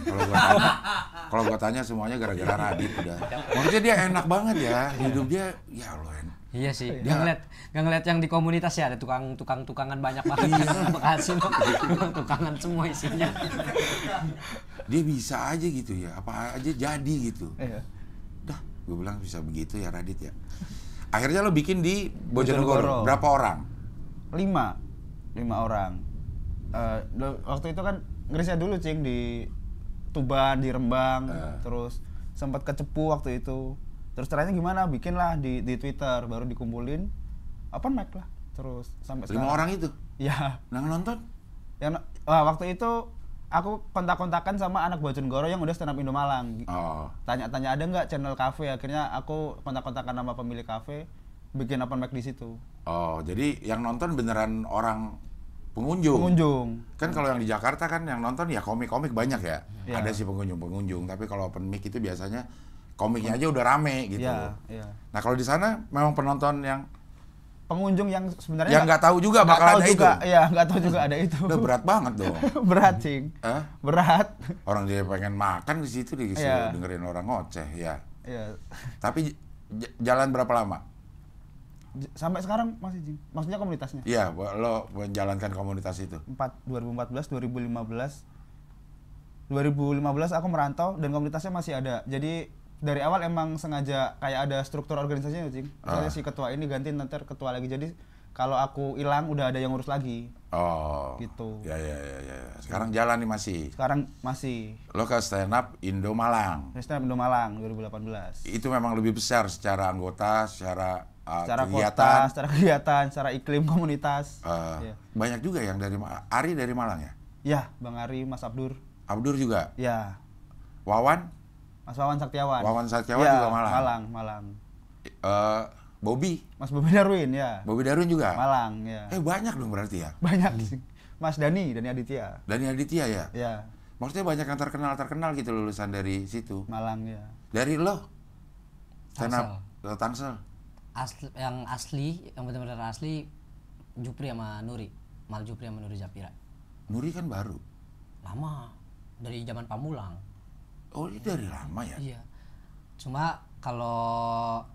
Kalau gua tanya semuanya gara-gara Radit udah. Maksudnya dia enak banget ya. Hidup dia ya Allah. Iya sih, nggak ngeliat yang di komunitas ya ada tukangan banyak banget Bekasi loh, tukangan semua isinya. Dia bisa aja gitu ya, apa aja jadi gitu. Iya. Dah, gue bilang bisa begitu ya Radit ya. Akhirnya lo bikin di Bojonegoro. Berapa orang? 5 orang. Waktu itu kan ngerisnya dulu Cing di Tuban, di Rembang, terus sempat ke Cepu waktu itu. Terus caranya gimana? Bikin lah di Twitter, baru dikumpulin open mic lah. Terus sampai 5 orang itu? Ya. Nah nonton? Waktu itu aku kontak-kontakan sama anak Bojonegoro yang udah stand up Indo Malang. Oh. Tanya-tanya ada nggak channel cafe, akhirnya aku kontak-kontakan sama pemilik cafe, bikin open mic di situ. Oh, jadi yang nonton beneran orang pengunjung. Kan kalau yang di Jakarta kan yang nonton ya komik-komik banyak ya. Ya. Ada sih pengunjung, tapi kalau open mic itu biasanya komiknya aja udah rame gitu. Iya. Nah kalau di sana memang penonton yang Pengunjung yang sebenarnya yang nggak tahu juga bakal ada itu. Iya, nggak tahu juga ada itu. Udah berat banget dong. Berat, Cing. Berat. Orang dia pengen makan di situ disuruh Iya. dengerin orang ngoceh ya. Iya. Tapi jalan berapa lama? Sampai sekarang masih, Cing. Maksudnya komunitasnya. Iya, lo menjalankan komunitas itu. 2014, 2015 aku merantau dan komunitasnya masih ada. Jadi dari awal emang sengaja kayak ada struktur organisasinya, Cing. Misalnya si ketua ini ganti, nanti ketua lagi. Jadi kalau aku hilang udah ada yang ngurus lagi. Oh. Gitu. Ya. Sekarang jalan nih masih. Sekarang masih. Lo ke stand up Indo Malang. Stand up Indo Malang 2018. Itu memang lebih besar secara anggota, secara Secara kegiatan. kota, secara kegiatan, secara iklim komunitas. Iya. Banyak juga yang dari Ari dari Malang ya? Ya, Bang Ari, Mas Abdur. Abdur juga? Ya. Wawan? Mas Wawan Saktiawan. Wawan Saktiawan ya, juga Malang? Malang. Bobby? Mas Bobi Darwin, ya. Bobby Darwin juga? Malang, ya. Banyak dong berarti ya? Banyak sih. Mas Dani Aditya. Dani Aditya ya? Ya. Maksudnya banyak yang terkenal gitu lulusan dari situ? Malang, ya. Dari lo? Stand up Tangsel? Yang benar-benar asli Jupri sama Nuri. Mal Jupri sama Nuri Zapira. Nuri kan baru? Lama. Dari zaman Pamulang. Oh, ini dari lama ya? Iya. Cuma kalau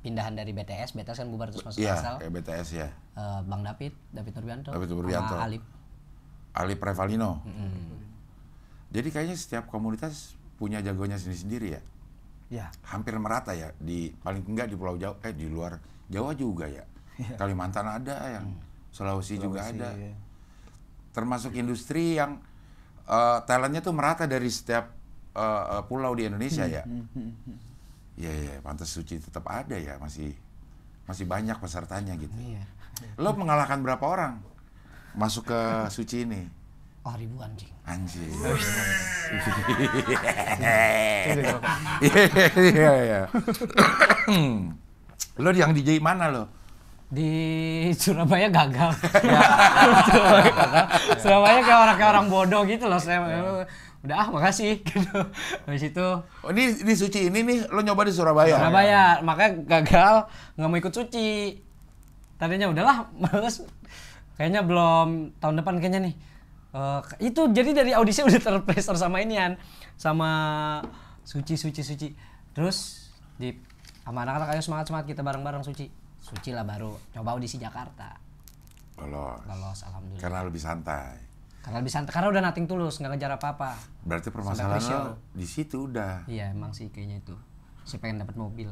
pindahan dari BTS kan bubar terus masuk asal. Iya, BTS ya. Bang David Nurbianto. Sama Alip Revalino. Jadi kayaknya setiap komunitas punya jagonya sendiri-sendiri ya? Ya. Hampir merata ya, paling enggak di Pulau Jawa, di luar Jawa juga ya. Kalimantan ada, yang Sulawesi juga ada. Ya. Termasuk industri yang talentnya tuh merata dari setiap pulau di Indonesia ya. Iya, pantas Suci tetap ada ya, masih banyak pesertanya gitu. Iya. Lo mengalahkan berapa orang masuk ke Suci ini? Oh, ribuan, Cing. Anjir. Iya. Lo yang DJ mana lo? Di Surabaya gagal. Surabaya kayak orang bodoh gitu loh. Udah makasih gitu. Habis itu ini di Suci ini nih lo nyoba di Surabaya. Makanya gagal, nggak mau ikut Suci. Tadinya udahlah, males. Kayaknya belum tahun depan kayaknya nih. Itu jadi dari audisi udah terpressure sama inian, sama Suci. Terus sama anak-anak ayo semangat kita bareng-bareng Suci lah baru coba audisi Jakarta. Lolos alhamdulillah. Karena lebih santai. Karena udah nothing tulus, nggak ngejar apa-apa. Berarti permasalahan lo di situ udah. Iya emang sih kayaknya itu. Saya pengen dapat mobil.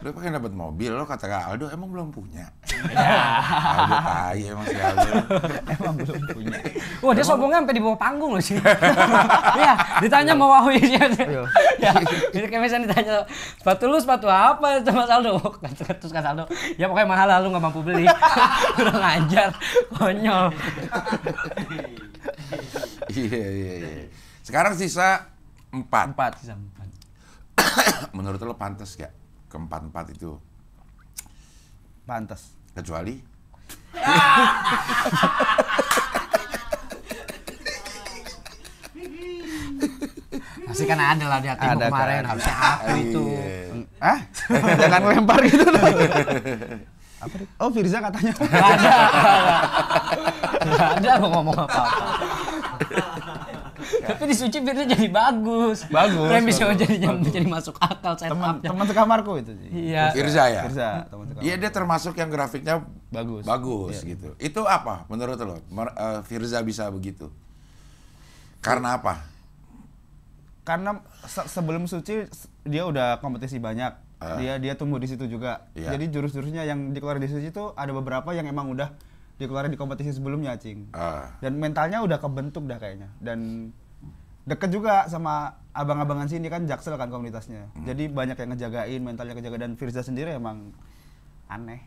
Lo pengen dapat mobil, lo kata Kak Aldo emang belum punya. Aldo tai emang si Aldo. Emang belum punya. Wah, dia sombongnya sampai di bawah panggung loh sih. Iya, ditanya mau Huawei-nya. Ya, jadi kayak misalnya ditanya, sepatu apa itu Mas Aldo? Terus kata Aldo, ya pokoknya mahal lah, lu nggak mampu beli. Kurang ajar, konyol. Iya. Sekarang sisa 4. Sisa 4. Menurut lo pantas gak ke 4 itu? Pantas. Kecuali? Pasti kan ada lah di hatimu kemarin, kan. harusnya aku itu. Ah? Jangan lempar gitu dong. Apa nih? Oh, Firza katanya. Nggak ada mau ngomong apa-apa. Tapi di Suci Firza jadi bagus. Premisnya jadi masuk akal. Teman sekamarku itu sih. Iya. Firza ya? Firza, teman sekamar. Iya, dia termasuk yang grafiknya bagus Iya. gitu. Itu apa menurut lo? Firza bisa begitu? Karena apa? Karena sebelum Suci dia udah kompetisi banyak. Dia tumbuh di situ juga. Iya. Jadi jurus-jurusnya yang dikeluarin di Suci itu ada beberapa yang emang udah dikeluarin di kompetisi sebelumnya, Cing. Dan mentalnya udah kebentuk dah kayaknya. Dan deket juga sama abang-abangan sini kan, Jaksel kan komunitasnya. Jadi banyak yang ngejagain, mentalnya kejaga, dan Firza sendiri emang aneh.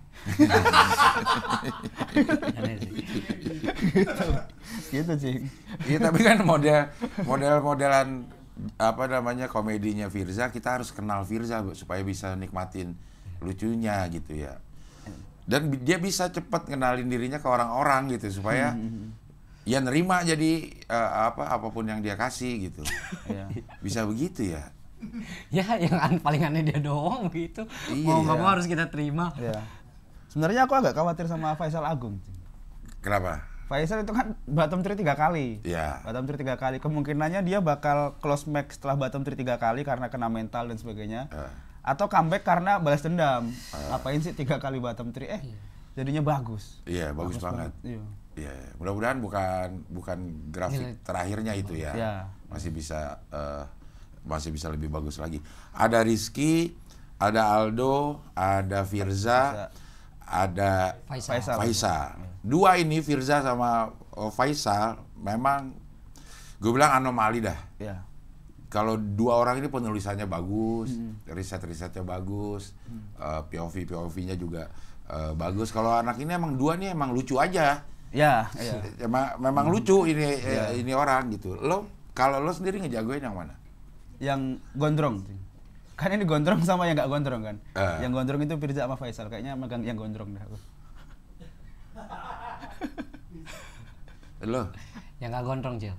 Gitu, Cing. Iya, tapi kan modelan apa namanya komedinya Firza, kita harus kenal Firza supaya bisa nikmatin lucunya gitu ya. Dan dia bisa cepat kenalin dirinya ke orang-orang gitu supaya ya nerima jadi apapun yang dia kasih gitu. Bisa begitu ya. Ya, yang paling aneh dia doang gitu. Mau nggak mau harus kita terima. Iya. Sebenarnya aku agak khawatir sama Faisal Agung. Kenapa? Faisal itu kan bottom 3 3 kali. Iya. Bottom 3 3 kali. Kemungkinannya dia bakal close match setelah bottom 3 3 kali karena kena mental dan sebagainya. Atau comeback karena balas dendam. Apain sih 3 kali bottom 3? Jadinya bagus. Iya, bagus banget. Iya. Mudah-mudahan bukan grafik terakhirnya itu ya. Iya. Masih bisa lebih bagus lagi. Ada Rizky, ada Aldo, ada Firza, ada Faisal. Dua ini, Firza sama Faisal, memang gue bilang anomali dah. Iya. Kalau dua orang ini penulisannya bagus, riset-risetnya bagus, POV-nya juga bagus. Kalau anak ini emang dua nih emang lucu aja. Iya. Memang lucu ini orang gitu. Kalau lo sendiri ngejagoin yang mana? Yang gondrong. Kan ini gondrong sama yang nggak gondrong kan. Yang gondrong itu Firza sama Faisal. Kayaknya megang yang gondrong dah. Lo? Yang nggak gondrong, Cil.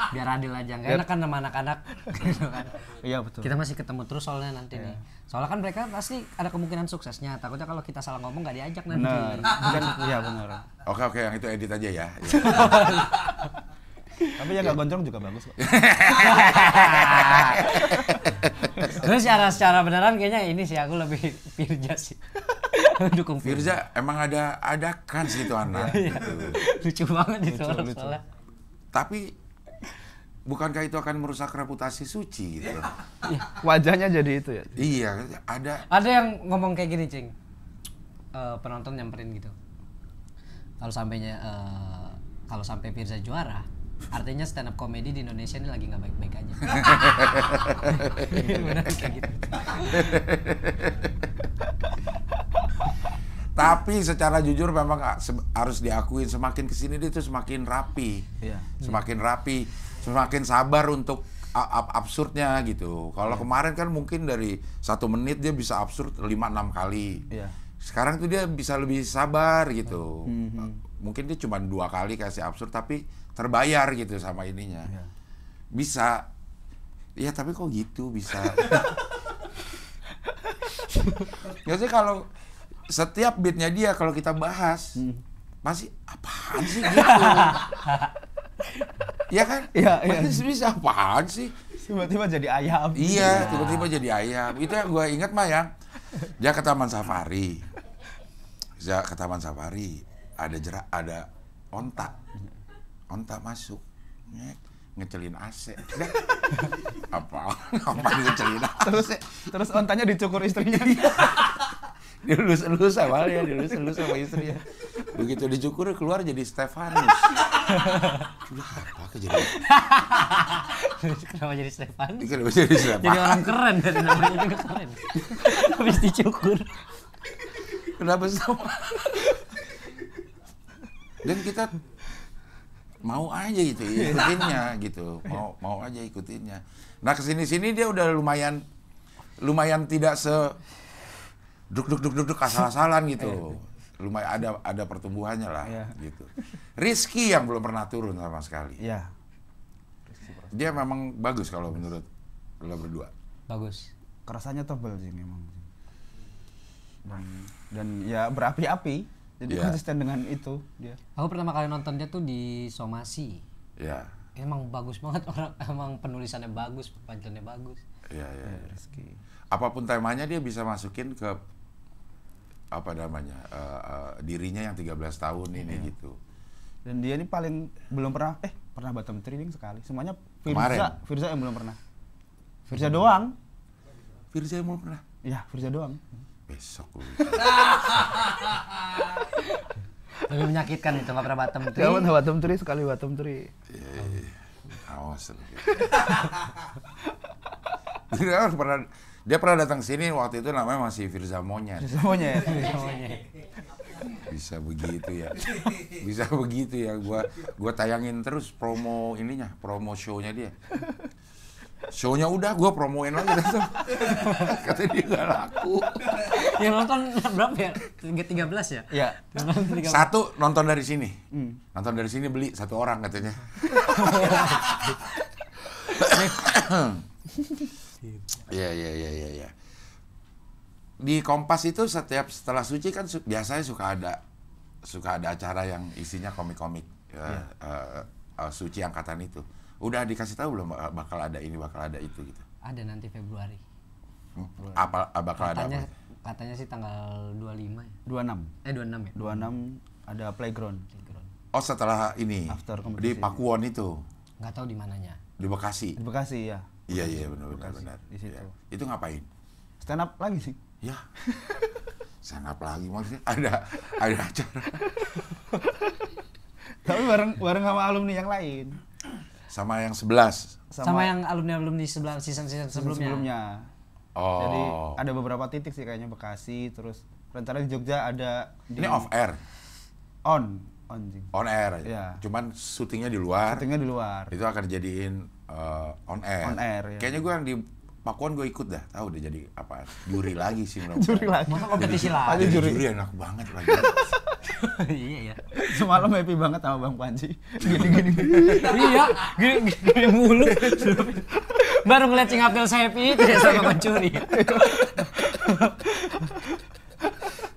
Biar adil aja. Nggak enak kan sama anak-anak. Gitu kan. Iya, betul. Kita masih ketemu terus soalnya nanti nih. Soalnya kan mereka pasti ada kemungkinan suksesnya. Takutnya kalau kita salah ngomong nggak diajak nanti. Iya, benar. Oke, yang itu edit aja ya. Tapi yang nggak gondrong juga bagus kok. Terus secara beneran kayaknya ini sih aku lebih Firza sih. Dukung Firza emang ada kans itu anak. Gitu. Lucu banget itu orang soalnya. Tapi bukankah itu akan merusak reputasi Suci gitu? Wajahnya jadi itu ya. Iya, ada. Ada yang ngomong kayak gini, Cing. Penonton nyamperin gitu. Kalau sampai Firza juara, artinya stand up comedy di Indonesia ini lagi nggak baik-baik aja. Benar kayak gitu. Tapi secara jujur memang harus diakuin, semakin kesini dia tuh semakin rapi. Iya. Semakin rapi, semakin sabar untuk absurdnya gitu. Kalau kemarin kan mungkin dari 1 menit dia bisa absurd 5-6 kali. Iya. Sekarang tuh dia bisa lebih sabar gitu. Mungkin dia cuma 2 kali kasih absurd tapi terbayar gitu sama ininya. Bisa. Ya tapi kok gitu bisa. Biasanya kalau setiap beatnya dia kalau kita bahas masih apaan sih gitu. Iya kan? Iya. Masih bisa apaan sih? Tiba-tiba jadi ayam. Iya, tiba-tiba jadi ayam. Itu yang gue ingat mah ya. Dia ke Taman Safari. Ada onta. Onta masuk. ngecelin AC. Udah. Apa ngecelin AC? Terus ontanya dicukur istrinya. Dilus-elus awalnya, dilus-elus sama istrinya. Begitu dicukur keluar jadi Stefanus. Udah apa kejadian? Kenapa jadi Stefanus? Kenapa jadi Stefanus? Jadi orang keren, dari namanya juga keren. Habis dicukur. Kenapa sama? Dan kita mau aja gitu ikutinnya gitu, mau aja ikutinnya. Nah kesini dia udah lumayan tidak se duk asal-asalan gitu. Lumayan ada pertumbuhannya lah gitu. Rizky yang belum pernah turun sama sekali. Iya. Dia memang bagus kalau menurut lo berdua. Bagus. Kerasanya tebel sih memang. Dan ya berapi-api. Jadi konsisten dengan itu dia. Aku pertama kali nonton dia tuh di Somasi. Iya. Emang bagus banget emang penulisannya bagus, pancelannya bagus. Iya. Rizky. Apapun temanya dia bisa masukin ke apa namanya dirinya yang 13 tahun ini gitu. Dan dia ini paling belum pernah bottom trading sekali. Semuanya Firza yang belum pernah. Firza doang. Firza yang belum pernah. Iya, Firza doang. Besok lu. Lebih menyakitkan itu, nggak pernah bottom tree. Gak pernah bottom tree, sekali bottom tree. Iya. Awas lu. Dia pernah datang sini waktu itu namanya masih Firza Monyet. Firza Monyet. Bisa begitu ya. Gua tayangin terus promo show-nya dia. Show-nya udah gua promoin lagi tuh. Katanya dia nggak laku. Yang nonton berapa ya? 13 ya? Iya. Satu nonton dari sini. Nonton dari sini beli satu orang katanya. Iya. Di Kompas itu setelah Suci kan biasanya suka ada acara yang isinya komik-komik Suci angkatan itu. Udah dikasih tahu belum bakal ada ini, bakal ada itu gitu? Ada nanti Februari. Bakal ada apa? Katanya sih tanggal 25 ya? 26 ya? 26 ada playground. Oh setelah ini, di Pakuwon itu? Nggak tahu di mananya. Di Bekasi? Di Bekasi ya. Iya benar. Di situ. Ya. Itu ngapain? Stand up lagi sih. Ya, stand up lagi maksudnya ada acara. Tapi bareng sama alumni yang lain. Sama yang 11? Sama yang alumni season sebelumnya. Oh. Jadi ada beberapa titik sih kayaknya Bekasi, terus rencana di Jogja ada. Ini off air? On air aja? Ya. Cuman syutingnya di luar? Syutingnya di luar. Itu akan dijadiin on air? On air, ya. Kayaknya gue yang di Pakuan gue ikut dah, tahu udah jadi apa? Juri lagi sih. Juri lagi? Masa kompetisi lagi? Juri enak banget lagi. Iya ya. Semalam happy banget sama Bang Panji. Gini. Iya, gini mulu. Baru ngeliat Cing Abdul happy itu ya sama pencuri.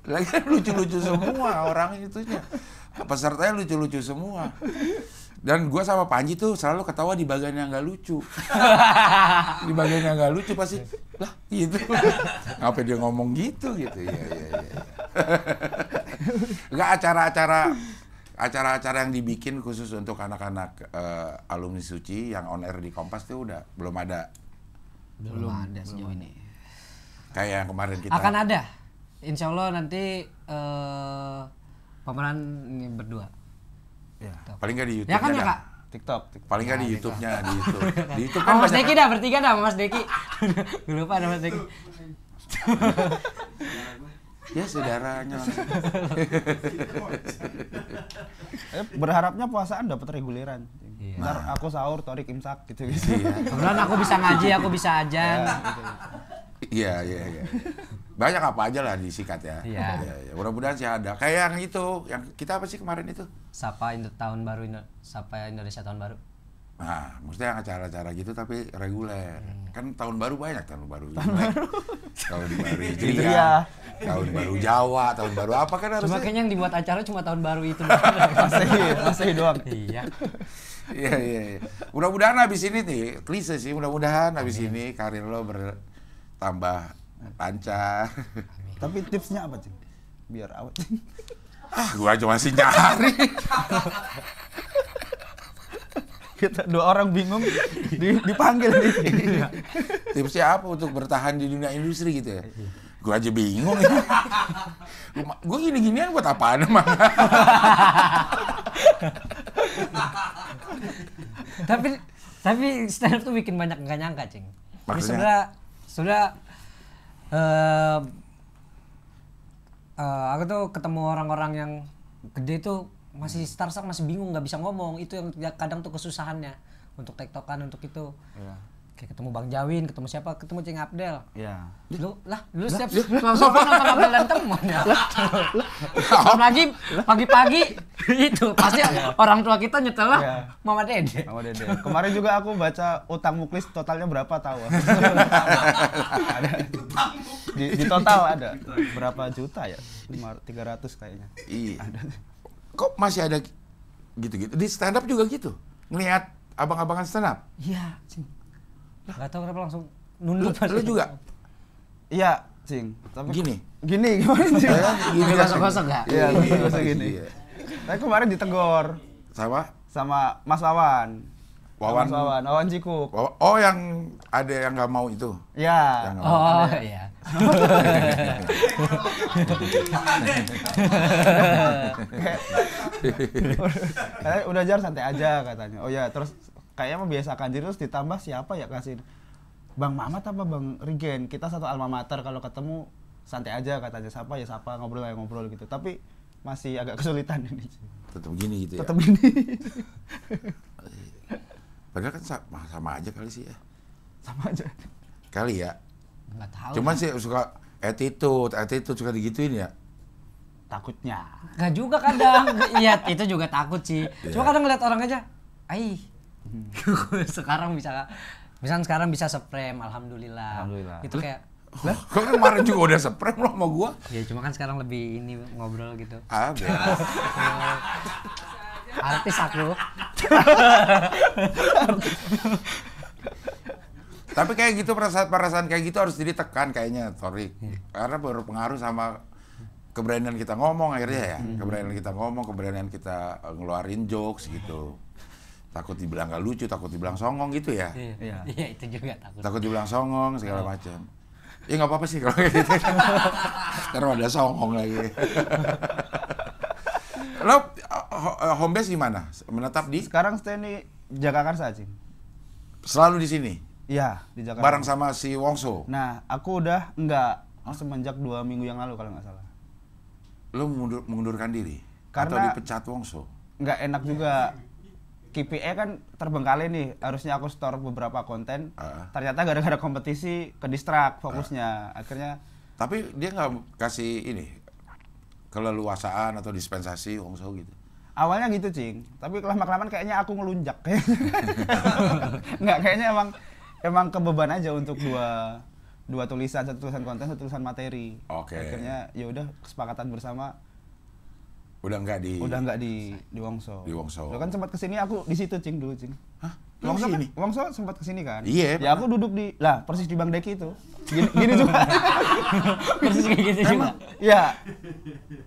Lagi kan lucu-lucu semua orang itunya. Pesertanya lucu-lucu semua. Dan gue sama Panji tuh selalu ketawa di bagian yang nggak lucu. Di bagian yang nggak lucu pasti, lah gitu. Ngapain dia ngomong gitu. Iya. Nggak acara-acara yang dibikin khusus untuk anak-anak alumni Suci yang on air di Kompas tuh udah belum ada. Belum ada sejauh ini. Kayak yang kemarin kita. Akan ada. Insya Allah nanti pemeran ini berdua. Ya. Paling nggak di YouTube-nya. Ya kan ya Kak? TikTok. Paling nggak di YouTube-nya, di YouTube. Di YouTube kan Mas banyak. Deki dah, bertiga dah Mas Deki. Gue lupa ada Mas Deki. Ya saudaranya langsung. Berharapnya puasaan dapat reguleran. Iya. Ntar aku sahur, Torik imsak gitu. Kemudian aku bisa ngaji, aku bisa ajan. Iya. Banyak apa aja lah disikat ya. Iya. Ya. Mudah-mudahan sih ada. Kayak yang itu, yang kita apa sih kemarin itu? Sapa Indonesia tahun baru. Nah, maksudnya acara-acara gitu tapi reguler. Kan tahun baru banyak, tahun baru Hijriah, tahun baru Jawa, tahun baru apa kan harusnya. Cuma kayaknya yang dibuat acara cuma tahun baru itu. Masih doang. Iya. Iya. Mudah-mudahan habis ini nih, klise sih, mudah-mudahan habis ini karir lo bertambah lancar. Tapi tipsnya apa, Cing? Biar awet. Gua cuma sih nyari. Kita 2 orang bingung dipanggil nih. Tipsnya apa untuk bertahan di dunia industri gitu ya? Gue aja bingung ya. Gue gini-ginian buat apaan emang? Tapi stand up tuh bikin banyak nggak nyangka, Cing. Maksudnya? Sudah aku tuh ketemu orang-orang yang gede tuh masih starstruck, masih bingung, nggak bisa ngomong. Itu yang kadang tuh kesusahannya untuk tektokan, untuk itu. Iya. Kayak ketemu Bang Jawin, ketemu siapa? Ketemu Cing Abdel. Iya. Lu setiap langsung nonton Abdel dan teman ya. Apalagi pagi-pagi itu pasti orang tua kita nyetel lah Mama Dede. Mama Dede. Kemarin juga aku baca utang Muklis totalnya berapa tahu. Ada. Di total ada berapa juta ya? 300 kayaknya. Iya. Kok masih ada gitu-gitu? Di stand up juga gitu? Ngelihat abang-abangan stand up? Iya, Cing. Gak tau kenapa langsung nunduk. Lu juga? Iya, Cing. Tapi Gini gimana sih? Gini gosok-gosok gak? Iya, gosok gini. Tapi kemarin ditegur sama Mas Wawan. Wawan Cikuk. Oh, yang ada yang nggak mau itu? Iya. Oh, iya. Udah Jar, santai aja katanya. Oh ya, terus kayaknya membiasakan diri, terus ditambah siapa ya kasih Bang Mamat apa Bang Rigen, kita satu alma mater, kalau ketemu santai aja katanya, siapa ya siapa, ngobrol gitu. Tapi masih agak kesulitan ini. Tetap gini gitu ya? Tetap gini. Padahal kan sama aja kali sih ya. Sama aja. Kali ya. Nggak tahu. Cuman sih suka attitude suka digituin ya. Takutnya. Nggak juga kadang. Iya, itu juga takut sih. Cuma kadang ngeliat orang aja, sekarang bisa sprem, alhamdulillah. Itu kayak Kok kemarin juga udah sprem lo sama gua? ya cuma kan sekarang lebih ini ngobrol gitu. Artis aku. Tapi kayak gitu, perasaan kayak gitu harus ditekan kayaknya, Torik. Karena berpengaruh sama keberanian kita ngomong akhirnya ya. Keberanian kita ngomong, keberanian kita ngeluarin jokes gitu. Takut dibilang gak lucu, takut dibilang songong gitu ya. Iya, itu juga takut. Takut dibilang songong segala macam. Ya nggak apa-apa sih kalau kayak gitu. Karena ada songong lagi. Lo home base di mana? Menetap di? Sekarang stay di Jagakarsa, Cing. Selalu di sini? Iya, di Jakarta. Bareng sama si Wongso? Nah, aku udah enggak. Semenjak 2 minggu yang lalu kalau nggak salah. Lo mengundurkan diri? Karena atau dipecat Wongso? Nggak enak juga. KPI kan terbengkalai nih, harusnya aku store beberapa konten. Ternyata gara-gara kompetisi ke distract fokusnya. Akhirnya. Tapi dia nggak kasih ini keleluasaan atau dispensasi Wongso gitu? Awalnya gitu, Cing. Tapi lama-kelamaan kayaknya aku ngelunjak. Nggak, kayaknya emang kebeban aja untuk dua tulisan, satu tulisan konten, satu tulisan materi. Oke. Akhirnya ya udah kesepakatan bersama. Udah nggak di Wongso. Di Wongso. Lo kan sempat kesini, aku di situ, Cing, dulu, Cing. Hah? Wongso kan, Wongso sempat kesini kan? Iya. Ya aku duduk di persis di Bang Deki itu. Gini juga. Persis kayak gitu juga. Iya.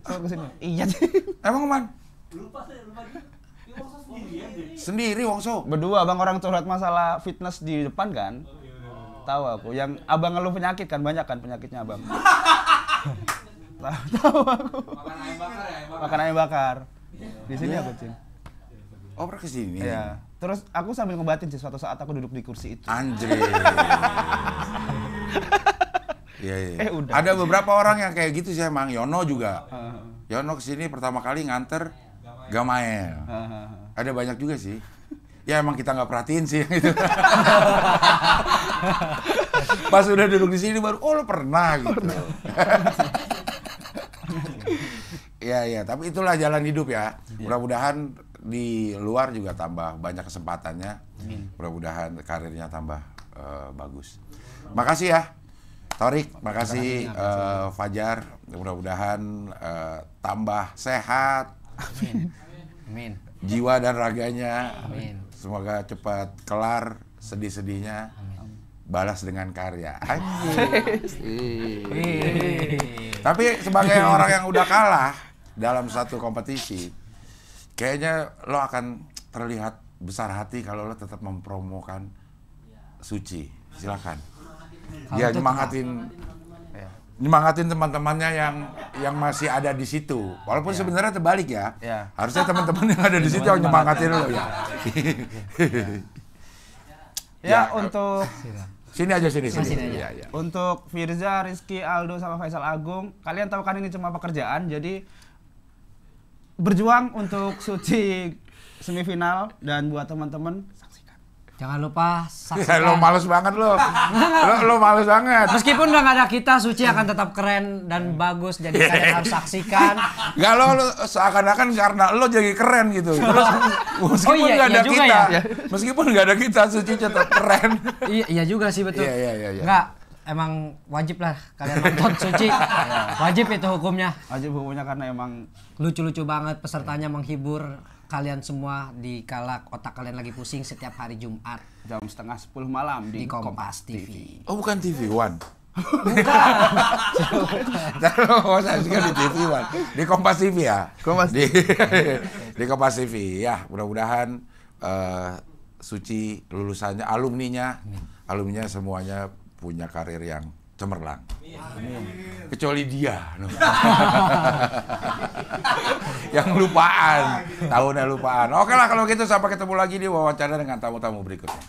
Sempat kesini. Iya, Cing. Emang man? Lupa di Wongso sendirian deh. Sendiri Wongso. Berdua, Bang, orang curhat masalah fitness di depan kan? Tahu aku. Yang abang ngeluh penyakit kan, banyak kan penyakitnya abang. Tahu aku. Makan ayam bakar. Di sini aku, Cing. Oh, pernah kesini? Iya. Terus aku sambil ngebatin sih, suatu saat aku duduk di kursi itu. Anjir. Iya. Udah. Ada beberapa orang yang kayak gitu sih emang. Yono juga. Yono kesini pertama kali nganter Gamael. Ada banyak juga sih. Ya emang kita nggak perhatiin sih itu. Pas udah duduk di sini baru, oh lo pernah gitu. Iya, tapi itulah jalan hidup ya. Mudah-mudahan di luar juga tambah banyak kesempatannya. Mudah-mudahan karirnya tambah bagus. Makasih ya, Torik. Makasih Fajar. Mudah-mudahan tambah sehat. Amin. Jiwa dan raganya. Amin. Semoga cepat kelar sedih-sedihnya. Balas dengan karya. Tapi sebagai orang yang udah kalah dalam satu kompetisi, kayaknya lo akan terlihat besar hati kalau lo tetap mempromokan Suci. Silakan. Kalau Dia itu nyemangatin teman-temannya yang masih ada di situ. Walaupun sebenarnya terbalik ya. Harusnya teman-teman yang ada di situ yang nyemangatin lo ya. Untuk sini aja. Ya. Untuk Firza, Rizky, Aldo sama Faisal Agung, kalian tahu kan ini cuma pekerjaan, jadi berjuang untuk Suci semifinal dan buat teman-teman Jangan lupa Ya, saksikan. lo males banget lo. Lo males banget. Meskipun udah nggak ada kita, Suci akan tetap keren dan bagus. Jadi kalian harus saksikan. Gak lo seakan-akan karena lo jadi keren gitu. Terus, meskipun nggak ada juga kita, ya. Meskipun nggak ada kita, Suci tetap keren. Iya juga sih betul. Iya. Nggak, emang wajib lah kalian nonton Suci. Wajib itu hukumnya. Wajib hukumnya karena emang Lucu-lucu banget, pesertanya menghibur kalian semua di kala otak kalian lagi pusing setiap hari Jumat jam 9:30 malam di Kompas TV. Oh bukan TV One. Bukan. Terus juga di TV One, di Kompas TV ya. Di Kompas TV ya. Mudah-mudahan Suci lulusannya, alumninya semuanya punya karir yang cemerlang. Kecuali dia. Yang lupaan, tahunnya lupaan. Oke lah kalau gitu, sampai ketemu lagi di wawancara dengan tamu-tamu berikutnya.